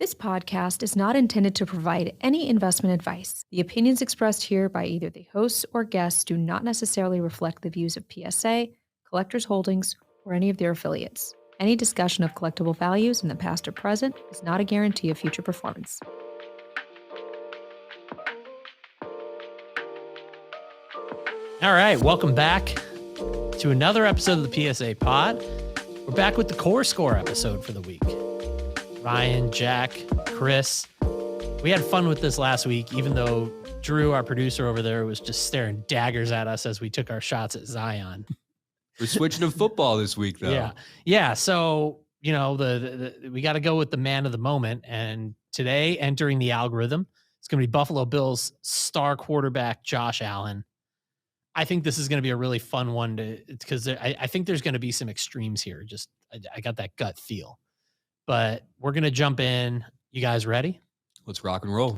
This podcast is not intended to provide any investment advice. The opinions expressed here by either the hosts or guests do not necessarily reflect the views of PSA, Collectors Holdings, or any of their affiliates. Any discussion of collectible values in the past or present is not a guarantee of future performance. All right, welcome back to another episode of the PSA Pod. We're back with the COR score episode for the week. Ryan, Jack, Chris. We had fun with this last week, even though Drew, our producer over there, was just staring daggers at us as we took our shots at Zion. We're switching to football this week, though. Yeah. So, you know, we got to go with the man of the moment. And today, entering the algorithm, it's going to be Buffalo Bills star quarterback Josh Allen. I think this is going to be a really fun one because I think there's going to be some extremes here. I got that gut feel. But we're going to jump in. You guys ready? Let's rock and roll.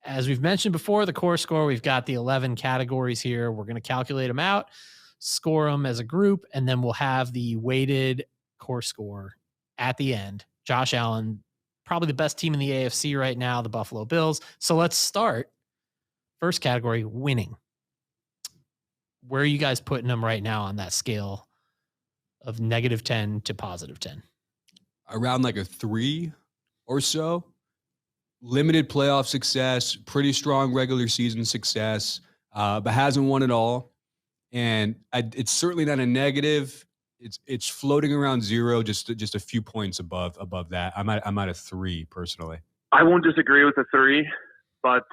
As we've mentioned before, the COR score, we've got the 11 categories here. We're going to calculate them out, score them as a group, and then we'll have the weighted COR score at the end. Josh Allen, probably the best team in the AFC right now, the Buffalo Bills. So let's start. First category, winning. Where are you guys putting them right now on that scale of -10 to +10? Around like a 3 or so. Limited playoff success, pretty strong regular season success, but hasn't won it all. And it's certainly not a negative. It's floating around 0, just a few points above that. I'm at a 3 personally. I won't disagree with the 3, but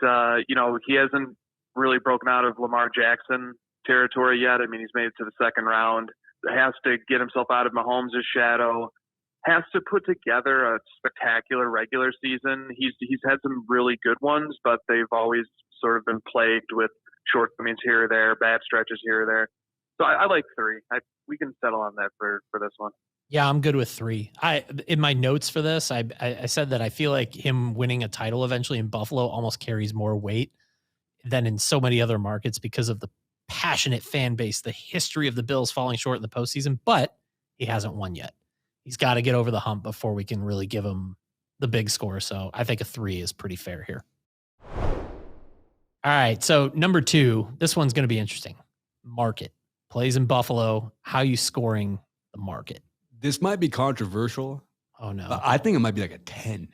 he hasn't really broken out of Lamar Jackson territory yet. I mean, he's made it to the second round. Has to get himself out of Mahomes' shadow. Has to put together a spectacular regular season. He's had some really good ones, but they've always sort of been plagued with shortcomings here or there, bad stretches here or there. So I like 3. We can settle on that for this one. Yeah, I'm good with 3. In my notes for this, I said that I feel like him winning a title eventually in Buffalo almost carries more weight than in so many other markets because of the passionate fan base, the history of the Bills falling short in the postseason, but he hasn't won yet. He's got to get over the hump before we can really give him the big score. So I think a 3 is pretty fair here. All right. So number 2, this one's going to be interesting. Market. Plays in Buffalo. How you scoring the market? This might be controversial. Oh, no. But I think it might be like a 10.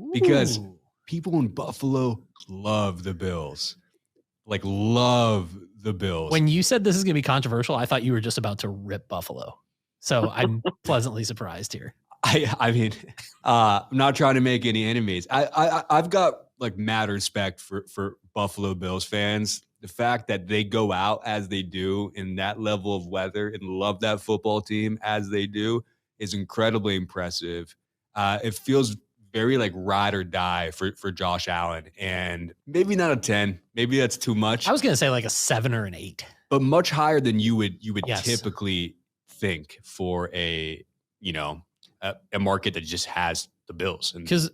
Ooh. Because people in Buffalo love the Bills. Like, love the Bills. When you said this is going to be controversial, I thought you were just about to rip Buffalo. So I'm pleasantly surprised here. I mean, I'm not trying to make any enemies. I've got like mad respect for Buffalo Bills fans. The fact that they go out as they do in that level of weather and love that football team as they do is incredibly impressive. It feels very like ride or die for Josh Allen, and maybe not a 10. Maybe that's too much. I was going to say like a 7 or an 8, but much higher than you would Yes. typically think for a market that just has the Bills. Because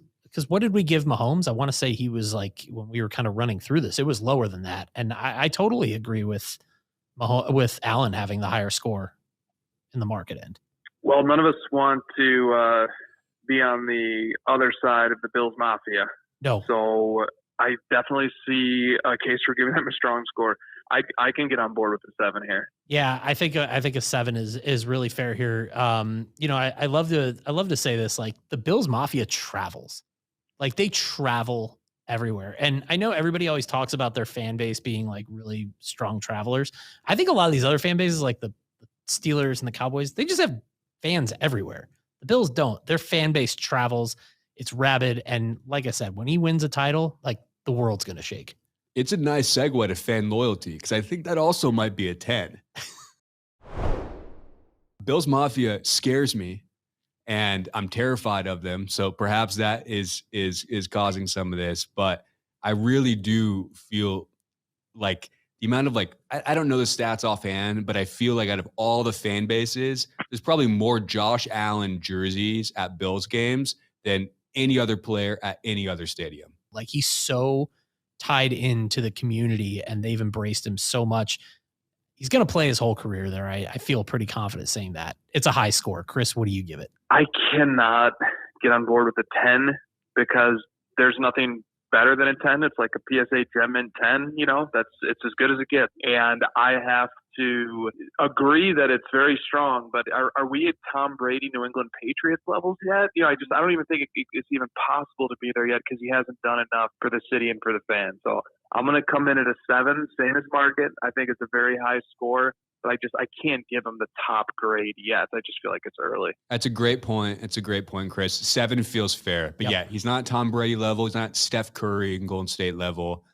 what did we give Mahomes? I want to say he was like, when we were kind of running through this, it was lower than that. And I totally agree with Allen having the higher score in the market end. Well, none of us want to be on the other side of the Bills Mafia. No. So I definitely see a case for giving them a strong score. I can get on board with the 7 here. Yeah, I think a 7 is really fair here. I love to say this, like the Bills Mafia travels. Like they travel everywhere. And I know everybody always talks about their fan base being like really strong travelers. I think a lot of these other fan bases, like the Steelers and the Cowboys, they just have fans everywhere. The Bills don't. Their fan base travels. It's rabid. And like I said, when he wins a title, like the world's going to shake. It's a nice segue to fan loyalty because I think that also might be a 10. Bills Mafia scares me, and I'm terrified of them. So perhaps that is causing some of this. But I really do feel like the amount of I don't know the stats offhand, but I feel like out of all the fan bases, there's probably more Josh Allen jerseys at Bills games than any other player at any other stadium. Like he's so tied into the community and they've embraced him so much. He's going to play his whole career there. I feel pretty confident saying that. It's a high score. Chris, what do you give it? I cannot get on board with the 10 because there's nothing better than a 10. It's like a PSA Gem Mint 10, it's as good as it gets. And I have to agree that it's very strong, but are we at Tom Brady, New England Patriots levels yet? I don't even think it's even possible to be there yet because he hasn't done enough for the city and for the fans. So I'm going to come in at a 7, same as market. I think it's a very high score, but I can't give him the top grade yet. I just feel like it's early. That's a great point. It's a great point, Chris. 7 feels fair, but yeah, he's not Tom Brady level. He's not Steph Curry and Golden State level.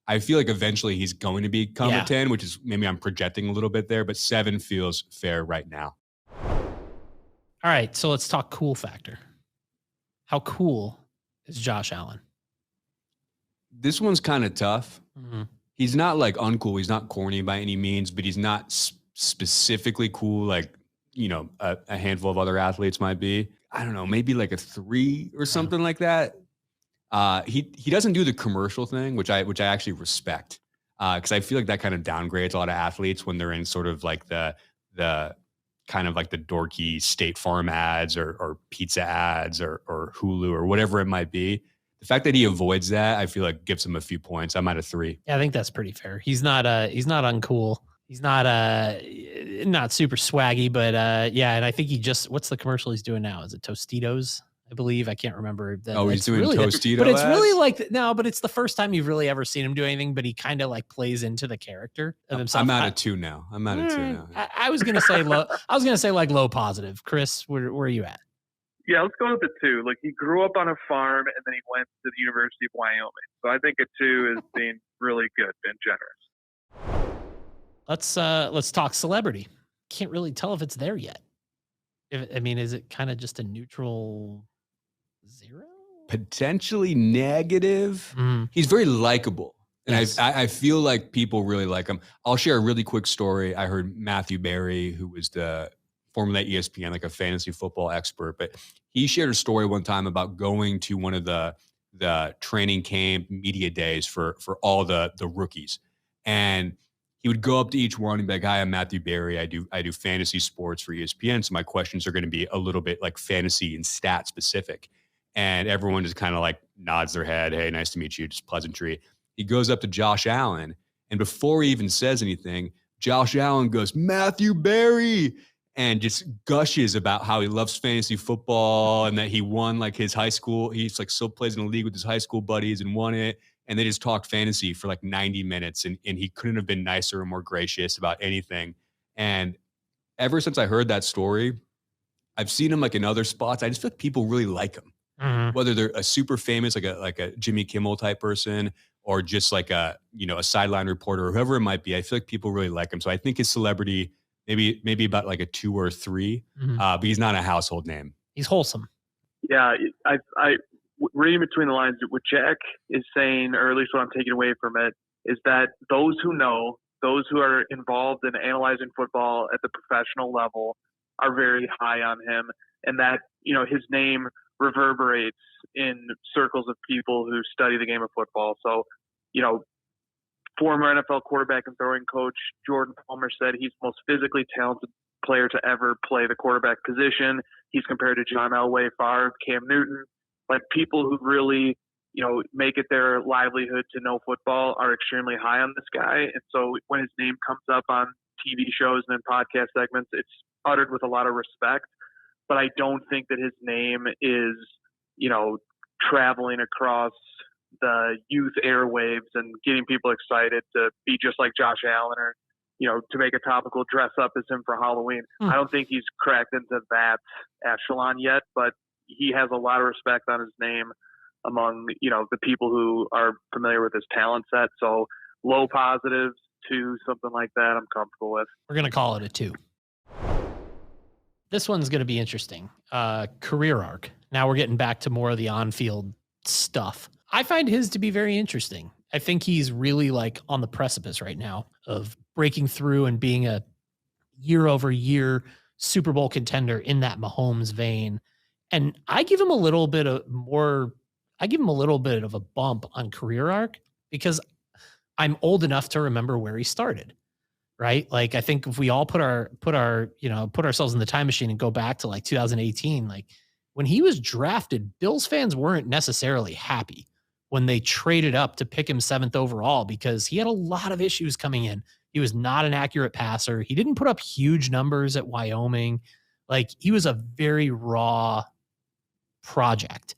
I feel like eventually he's going to become a 10, which is maybe I'm projecting a little bit there, but 7 feels fair right now. All right, so let's talk cool factor. How cool is Josh Allen? This one's kind of tough. Mm-hmm. He's not like uncool. He's not corny by any means, but he's not specifically cool like, a handful of other athletes might be. I don't know, maybe like a 3 or something like that. He doesn't do the commercial thing, which I actually respect, because I feel like that kind of downgrades a lot of athletes when they're in sort of like the kind of like the dorky State Farm ads or pizza ads or Hulu or whatever it might be. The fact that he avoids that, I feel like gives him a few points. I'm at a 3. Yeah, I think that's pretty fair. He's not uncool. He's not super swaggy, but and I think what's the commercial he's doing now? Is it Tostitos? I believe. I can't remember. He's doing really Tostitos. But it's really but it's the first time you've really ever seen him do anything, but he kind of like plays into the character of himself. I'm at a 2 now. I was going to say low. I was going to say like low positive. Chris, where are you at? Yeah, let's go with the 2. Like he grew up on a farm and then he went to the University of Wyoming. So I think a 2 is being really good and generous. Let's talk celebrity. Can't really tell if it's there yet. Is it kind of just a neutral 0? Potentially negative. He's very likable. And yes. I feel like people really like him. I'll share a really quick story. I heard Matthew Berry, who was formerly at ESPN, like a fantasy football expert, but he shared a story one time about going to one of the training camp media days for all the rookies. And he would go up to each one and be like, "Hi, I'm Matthew Berry. I do fantasy sports for ESPN. So my questions are going to be a little bit like fantasy and stat specific." And everyone just kind of like nods their head. "Hey, nice to meet you." Just pleasantry. He goes up to Josh Allen, and before he even says anything, Josh Allen goes, "Matthew Berry," and just gushes about how he loves fantasy football and that he won like his high school. He's like still plays in a league with his high school buddies and won it. And they just talked fantasy for like 90 minutes. And he couldn't have been nicer or more gracious about anything. And ever since I heard that story, I've seen him like in other spots. I just feel like people really like him. Mm-hmm. Whether they're a super famous, like a Jimmy Kimmel type person, or just like a sideline reporter or whoever it might be. I feel like people really like him. So I think his celebrity, maybe about like a 2 or 3, but he's not a household name. He's wholesome. Yeah, I reading between the lines, what Jack is saying, or at least what I'm taking away from it, is that those who know, those who are involved in analyzing football at the professional level are very high on him, and that his name reverberates in circles of people who study the game of football. So, former NFL quarterback and throwing coach Jordan Palmer said he's the most physically talented player to ever play the quarterback position. He's compared to John Elway, Favre, Cam Newton. Like people who really, make it their livelihood to know football are extremely high on this guy. And so when his name comes up on TV shows and in podcast segments, it's uttered with a lot of respect. But I don't think that his name is, traveling across the youth airwaves and getting people excited to be just like Josh Allen or, to make a topical dress up as him for Halloween. I don't think he's cracked into that echelon yet, but he has a lot of respect on his name among, the people who are familiar with his talent set. So low positives, 2, something like that, I'm comfortable with. We're going to call it a 2. This one's going to be interesting. Career arc. Now we're getting back to more of the on-field stuff. I find his to be very interesting. I think he's really like on the precipice right now of breaking through and being a year-over-year Super Bowl contender in that Mahomes vein. And I give him a little bit of a bump on career arc because I'm old enough to remember where he started, right? Like I think if we all put ourselves in the time machine and go back to like 2018, like when he was drafted, Bills fans weren't necessarily happy when they traded up to pick him 7th overall because he had a lot of issues coming in. He was not an accurate passer. He didn't put up huge numbers at Wyoming. Like, he was a very raw project.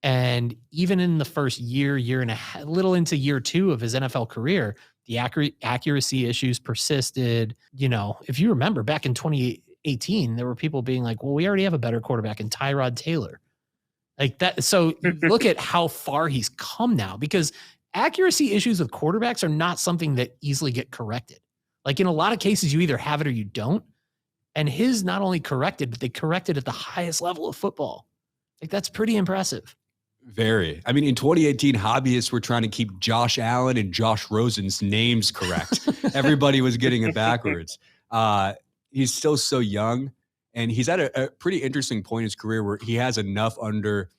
And even in the first year and a little into year 2 of his NFL career, the accuracy issues persisted. You know, if you remember back in 2018, there were people being like, well, we already have a better quarterback in Tyrod Taylor. Like that. So look at how far he's come now, because accuracy issues with quarterbacks are not something that easily get corrected. Like, in a lot of cases, you either have it or you don't. And his not only corrected, but they corrected at the highest level of football. Like, that's pretty impressive. Very. I mean, in 2018, hobbyists were trying to keep Josh Allen and Josh Rosen's names correct. Everybody was getting it backwards. He's still so young, and he's at a pretty interesting point in his career where he has enough under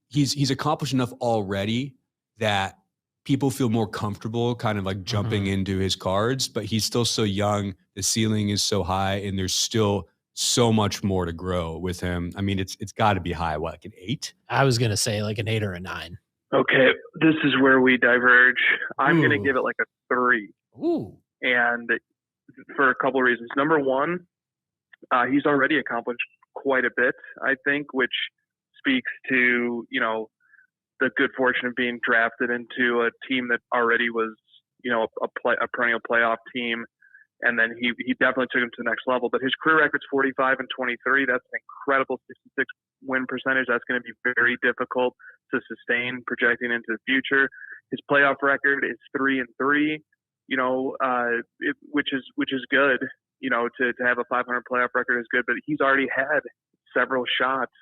he's accomplished enough already that people feel more comfortable kind of like jumping into his cards, but he's still so young. The ceiling is so high, and there's still so much more to grow with him. I mean, it's got to be high, what, like an 8? I was going to say like an 8 or a 9. Okay, this is where we diverge. I'm going to give it like a 3. Ooh. And for a couple of reasons. Number one, he's already accomplished quite a bit, I think, which speaks to, you know, the good fortune of being drafted into a team that already was, you know, a perennial playoff team. And then he definitely took him to the next level. But his career record's 45 and 23. That's an incredible 66 win percentage. That's going to be very difficult to sustain projecting into the future. His playoff record is 3 and 3. You know, which is good. You know, to have a 500 playoff record is good. But he's already had several shots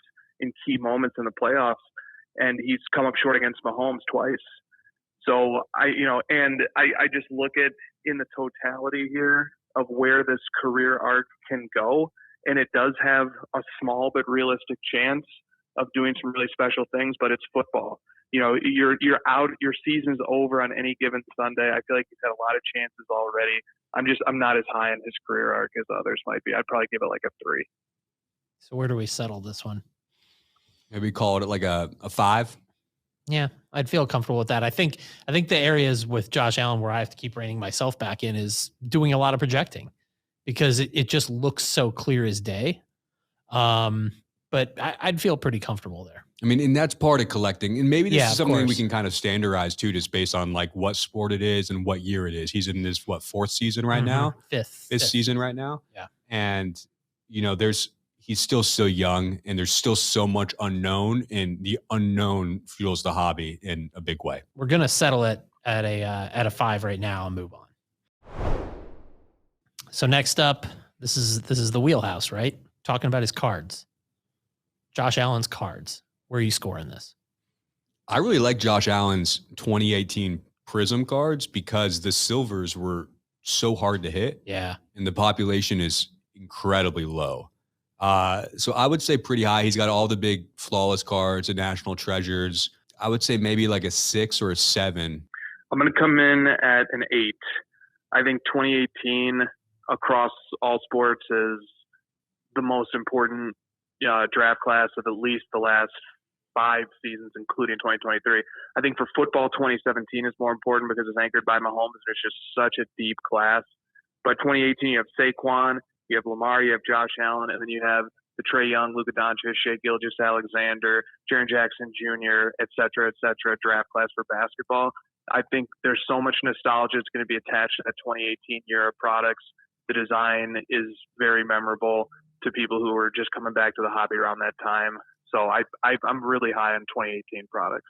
in key moments in the playoffs, and he's come up short against Mahomes twice. So I just look at in the totality here of where this career arc can go, and it does have a small but realistic chance of doing some really special things. But it's football. You know, you're out. Your season's over on any given Sunday. I feel like he's had a lot of chances already. I'm not as high in his career arc as others might be. I'd probably give it like a 3. So where do we settle this one? Maybe call it like a 5. Yeah, I'd feel comfortable with that. I think the areas with Josh Allen where I have to keep reining myself back in is doing a lot of projecting, because it just looks so clear as day. But I'd feel pretty comfortable there. I mean, and that's part of collecting. And maybe this is something we course. can kind of standardize too, just based on like what sport it is and what year it is. He's in his 4th season right now? Fifth Season right now. Yeah. And, you know, he's still so young, and there's still so much unknown, and the unknown fuels the hobby in a big way. We're going to settle it at a 5 right now and move on. So next up, this is the wheelhouse, right? Talking about his cards. Josh Allen's cards. Where are you scoring this? I really like Josh Allen's 2018 Prism cards because the silvers were so hard to hit. Yeah. And the population is incredibly low. So I would say pretty high. He's got all the big flawless cards and national treasures. I would say maybe like a 6 or a 7. I'm going to come in at an 8. I think 2018 across all sports is the most important draft class of at least the last 5 seasons, including 2023. I think for football, 2017 is more important because it's anchored by Mahomes. There's just such a deep class. But 2018, you have Saquon, you have Lamar, you have Josh Allen, and then you have the Trae Young, Luka Doncic, Shai Gilgeous-Alexander, Jaren Jackson Jr., et cetera, draft class for basketball. I think there's so much nostalgia that's going to be attached to that 2018 year of products. The design is very memorable to people who are just coming back to the hobby around that time. So I'm really high on 2018 products.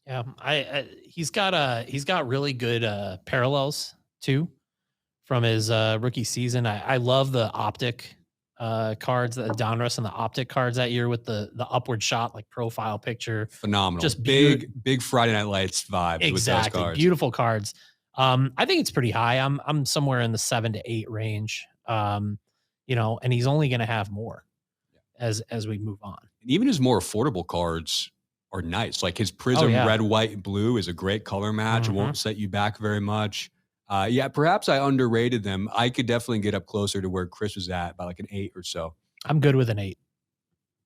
Yeah, he's got really good parallels too from his rookie season. I love the optic cards, the Donruss and the optic cards that year with the upward shot, like profile picture. Phenomenal. Just big Friday Night Lights vibes. Exactly. With those cards. Beautiful cards. I think it's pretty high. I'm somewhere in the 7 to 8 range. You know, and he's only going to have more as we move on. And even his more affordable cards are nice. Like his Prism red, white, and blue is a great color match. It won't set you back very much. Perhaps I underrated them. I could definitely get up closer to where Chris was at by like an 8 or so. I'm good with an 8.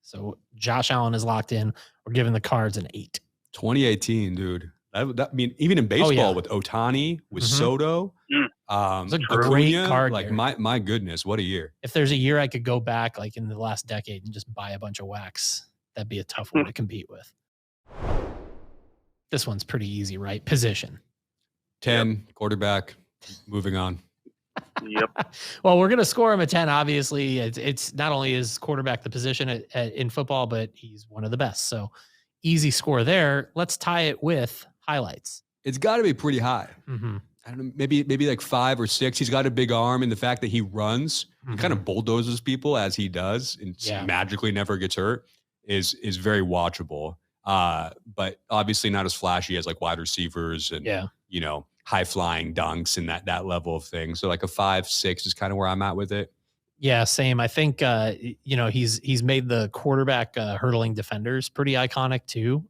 So Josh Allen is locked in. We're giving the Cards an 8. 2018, dude. I mean, even in baseball with Ohtani, with Soto, it's a Acuna, great card. Like my goodness, what a year! If there's a year I could go back, like in the last decade, and just buy a bunch of wax, that'd be a tough one to compete with. This one's pretty easy, right? Position 10 quarterback. Moving on. Yep. Well, we're gonna score him a 10. Obviously, it's not only is quarterback the position in football, but he's one of the best. So easy score there. Let's tie it with highlights. It's got to be pretty high. Mm-hmm. I don't know, maybe like 5 or 6. He's got a big arm, and the fact that he runs and kind of bulldozes people as he does and magically never gets hurt is very watchable. But obviously not as flashy as like wide receivers and you know, high flying dunks and that level of thing. So like a 5, 6 is kind of where I'm at with it. Yeah, same. I think you know, he's made the quarterback hurdling defenders pretty iconic too.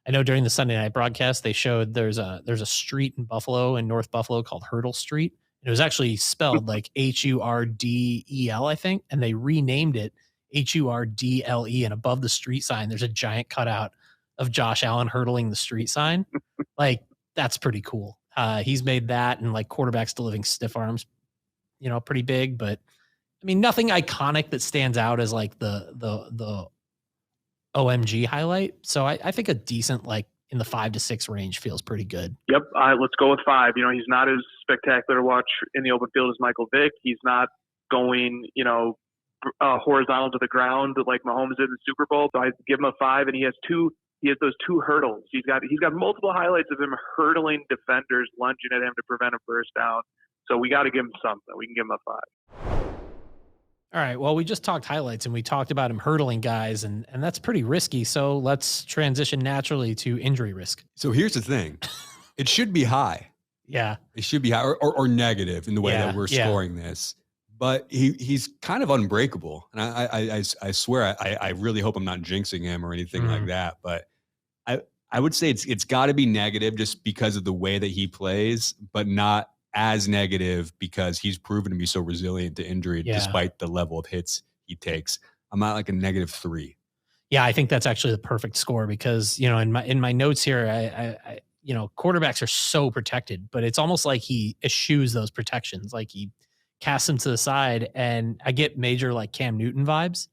I know during the Sunday night broadcast they showed there's a street in Buffalo, in North Buffalo, called Hurdle Street. It was actually spelled like Hurdel, I think, and they renamed it Hurdle. And above the street sign, there's a giant cutout of Josh Allen hurdling the street sign. Like, that's pretty cool. He's made that, and like quarterbacks delivering stiff arms, you know, pretty big. But I mean, nothing iconic that stands out as like the OMG highlight. So I think a decent, like in the 5 to 6 range, feels pretty good. Yep. Let's go with 5. You know, he's not as spectacular to watch in the open field as Michael Vick. He's not going, you know, horizontal to the ground like Mahomes did in the Super Bowl. So I give him a 5, and he has those 2 hurdles. He's got multiple highlights of him hurdling defenders, lunging at him to prevent a first down. So we got to give him something. We can give him a 5. All right. Well, we just talked highlights and we talked about him hurdling guys, and that's pretty risky. So let's transition naturally to injury risk. So here's the thing. It should be high. Yeah. It should be high or negative in the way that we're scoring this. But he's kind of unbreakable. And I swear, I really hope I'm not jinxing him or anything like that. But I would say it's got to be negative just because of the way that he plays, but not as negative because he's proven to be so resilient to injury despite the level of hits he takes. I'm at like a -3. Yeah, I think that's actually the perfect score because, you know, in my notes here, I you know, quarterbacks are so protected, but it's almost like he eschews those protections. Like he casts them to the side, and I get major like Cam Newton vibes,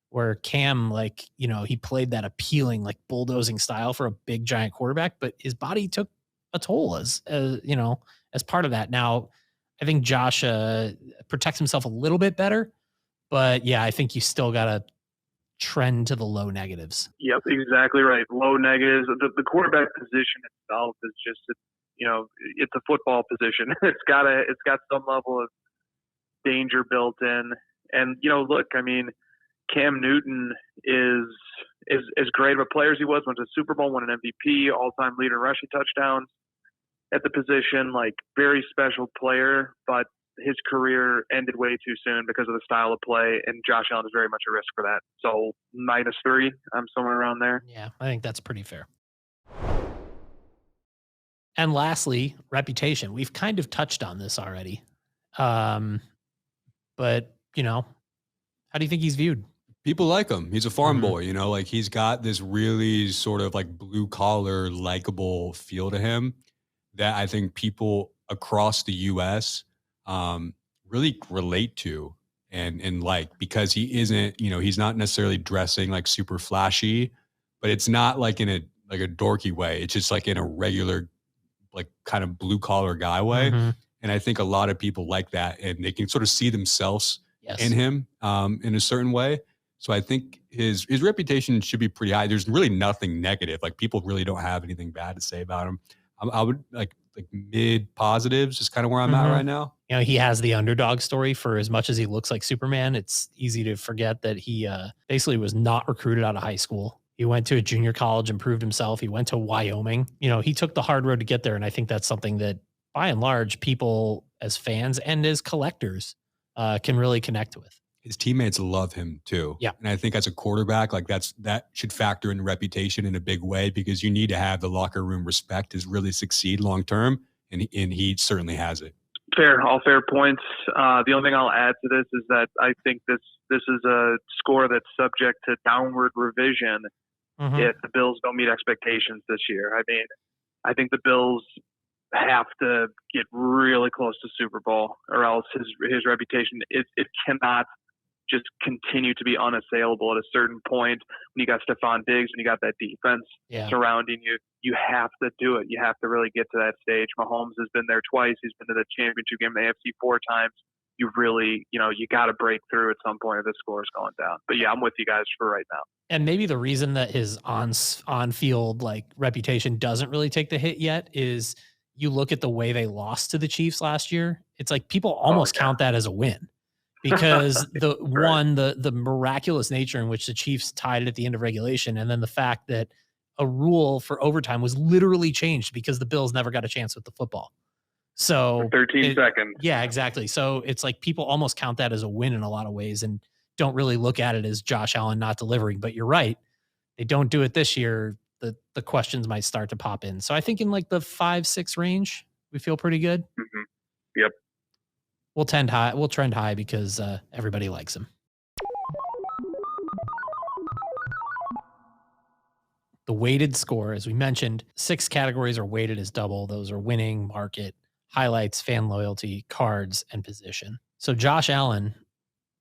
where Cam, like, you know, he played that appealing, like bulldozing style for a big giant quarterback, but his body took a toll as you know, as part of that. Now, I think Josh protects himself a little bit better, but yeah, I think you still got to trend to the low negatives. Yep, exactly right. Low negatives. The quarterback position itself is just, you know, it's a football position. It's got some level of danger built in. And, you know, look, I mean, Cam Newton is as great of a player as he was, went to the Super Bowl, won an MVP, all-time leader in rushing touchdowns at the position, like very special player, but his career ended way too soon because of the style of play, and Josh Allen is very much a risk for that. So -3, I'm somewhere around there. Yeah, I think that's pretty fair. And lastly, reputation. We've kind of touched on this already. But, you know, how do you think he's viewed? People like him. He's a farm boy, you know, like he's got this really sort of like blue collar, likable feel to him that I think people across the US really relate to and like, because he isn't, you know, he's not necessarily dressing like super flashy, but it's not like in a dorky way. It's just like in a regular, like kind of blue collar guy way. And I think a lot of people like that, and they can sort of see themselves in him in a certain way. So I think his reputation should be pretty high. There's really nothing negative. Like people really don't have anything bad to say about him. I would like mid positives is kind of where I'm at right now. You know, he has the underdog story. For as much as he looks like Superman, it's easy to forget that he basically was not recruited out of high school. He went to a junior college and proved himself. He went to Wyoming. You know, he took the hard road to get there. And I think that's something that by and large, people as fans and as collectors can really connect with. His teammates love him too. Yeah. And I think as a quarterback, like that should factor in reputation in a big way, because you need to have the locker room respect to really succeed long term. And he certainly has it. All fair points. The only thing I'll add to this is that I think this is a score that's subject to downward revision if the Bills don't meet expectations this year. I mean, I think the Bills have to get really close to Super Bowl, or else his reputation it cannot just continue to be unassailable. At a certain point, when you got Stephon Diggs, when you got that defense surrounding you, you have to do it. You have to really get to that stage. Mahomes has been there twice. He's been to the championship game in the AFC 4 times. You really, you got to break through at some point if the score is going down. But yeah, I'm with you guys for right now. And maybe the reason that his on-field reputation doesn't really take the hit yet is you look at the way they lost to the Chiefs last year. It's like people almost count that as a win. Because the miraculous nature in which the Chiefs tied it at the end of regulation, and then the fact that a rule for overtime was literally changed because the Bills never got a chance with the football. So 13 seconds. Yeah, exactly. So it's like people almost count that as a win in a lot of ways and don't really look at it as Josh Allen not delivering. But you're right. They don't do it this year. The questions might start to pop in. So I think in the 5-6 range, we feel pretty good. Mm-hmm. Yep. We'll trend high because everybody likes him. The weighted score, as we mentioned, 6 categories are weighted as double. Those are winning, market, highlights, fan loyalty, cards, and position. So Josh Allen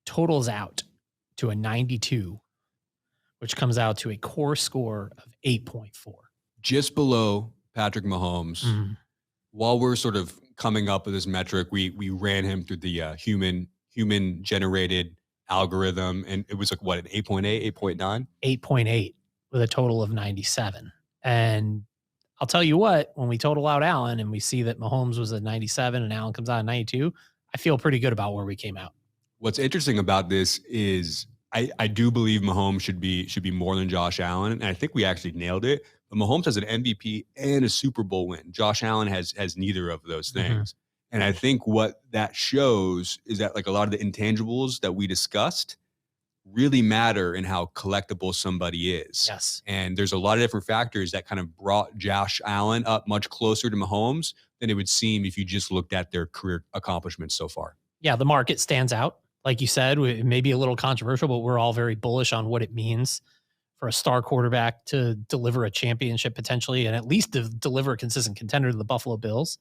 totals out to a 92, which comes out to a core score of 8.4. Just below Patrick Mahomes. Mm-hmm. While we're sort of coming up with this metric, we ran him through the human generated algorithm, and it was an 8.8, 8.9? 8.8 with a total of 97. And I'll tell you what, when we total out Allen and we see that Mahomes was at 97 and Allen comes out at 92, I feel pretty good about where we came out. What's interesting about this is I do believe Mahomes should be more than Josh Allen, and I think we actually nailed it. But Mahomes has an MVP and a Super Bowl win. Josh Allen has neither of those things. Mm-hmm. And I think what that shows is that a lot of the intangibles that we discussed really matter in how collectible somebody is. Yes. And there's a lot of different factors that kind of brought Josh Allen up much closer to Mahomes than it would seem if you just looked at their career accomplishments so far. Yeah, the market stands out. Like you said, it may be a little controversial, but we're all very bullish on what it means for a star quarterback to deliver a championship potentially, and at least to deliver a consistent contender to the Buffalo Bills.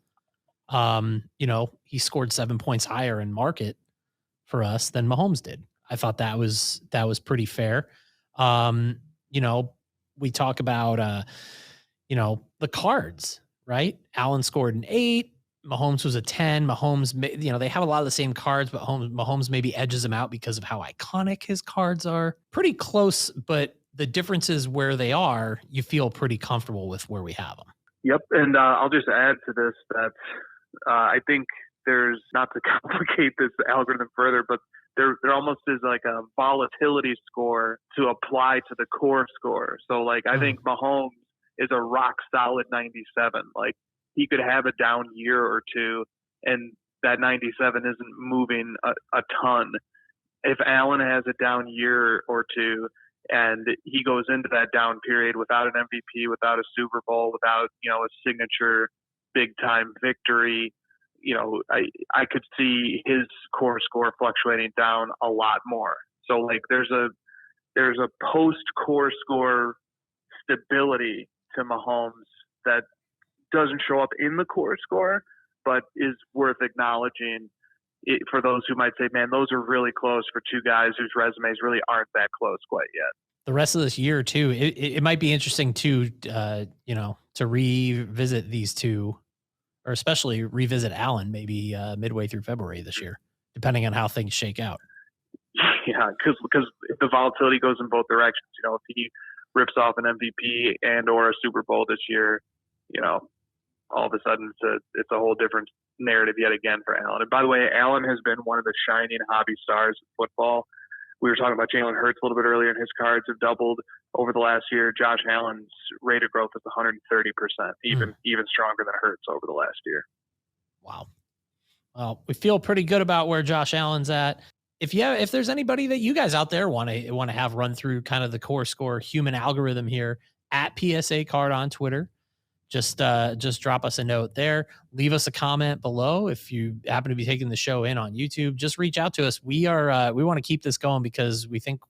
He scored 7 points higher in market for us than Mahomes did. I thought that was pretty fair. We talk about, the cards, right? Allen scored an 8. Mahomes was a 10. Mahomes, they have a lot of the same cards, but Mahomes maybe edges them out because of how iconic his cards are. Pretty close, but the differences where they are, you feel pretty comfortable with where we have them. Yep, and I'll just add to this that I think there's, not to complicate this algorithm further, but there almost is a volatility score to apply to the core score. So I think Mahomes is a rock solid 97. He could have a down year or two, and that 97 isn't moving a ton. If Allen has a down year or two, and he goes into that down period without an MVP, without a Super Bowl, without a signature big time victory, I could see his core score fluctuating down a lot more. So there's a post core score stability to Mahomes that doesn't show up in the core score, but is worth acknowledging for those who might say, man, those are really close for two guys whose resumes really aren't that close quite yet. The rest of this year too, it might be interesting too, to revisit these two, or especially revisit Allen maybe midway through February this year, depending on how things shake out. Yeah, because if the volatility goes in both directions, if he rips off an MVP and or a Super Bowl this year, all of a sudden it's a whole different narrative yet again for Allen. And by the way, Allen has been one of the shining hobby stars of football. We were talking about Jalen Hurts a little bit earlier, and his cards have doubled over the last year. Josh Allen's rate of growth is 130%, even stronger than Hurts over the last year. Wow. Well, we feel pretty good about where Josh Allen's at. If there's anybody that you guys out there want to have run through kind of the core score human algorithm here, at PSA Card on Twitter, just drop us a note there. Leave us a comment below if you happen to be taking the show in on YouTube. Just reach out to us. We want to keep this going because we think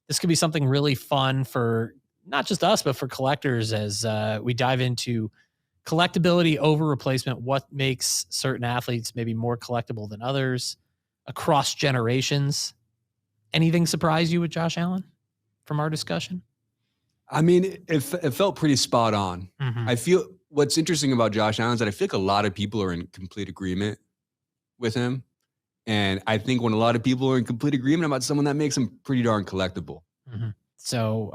this could be something really fun for not just us, but for collectors as we dive into collectability over replacement, what makes certain athletes maybe more collectible than others across generations. Anything surprise you with Josh Allen from our discussion? I mean, it felt pretty spot on. Mm-hmm. I feel what's interesting about Josh Allen is that I feel like a lot of people are in complete agreement with him. And I think when a lot of people are in complete agreement about someone, that makes him pretty darn collectible. Mm-hmm. So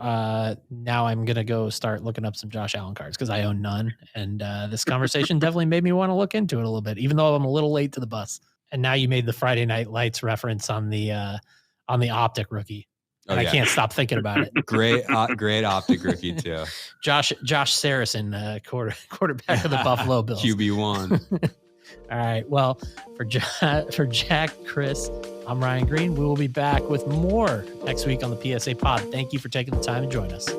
now I'm going to go start looking up some Josh Allen cards because I own none. And this conversation definitely made me want to look into it a little bit, even though I'm a little late to the bus. And now you made the Friday Night Lights reference on the Optic rookie. And I can't stop thinking about it. Great Optic rookie too. Josh Saracen, quarterback of the Buffalo Bills. QB1. All right. Well, for Jack, Chris, I'm Ryan Green. We will be back with more next week on the PSA Pod. Thank you for taking the time to join us.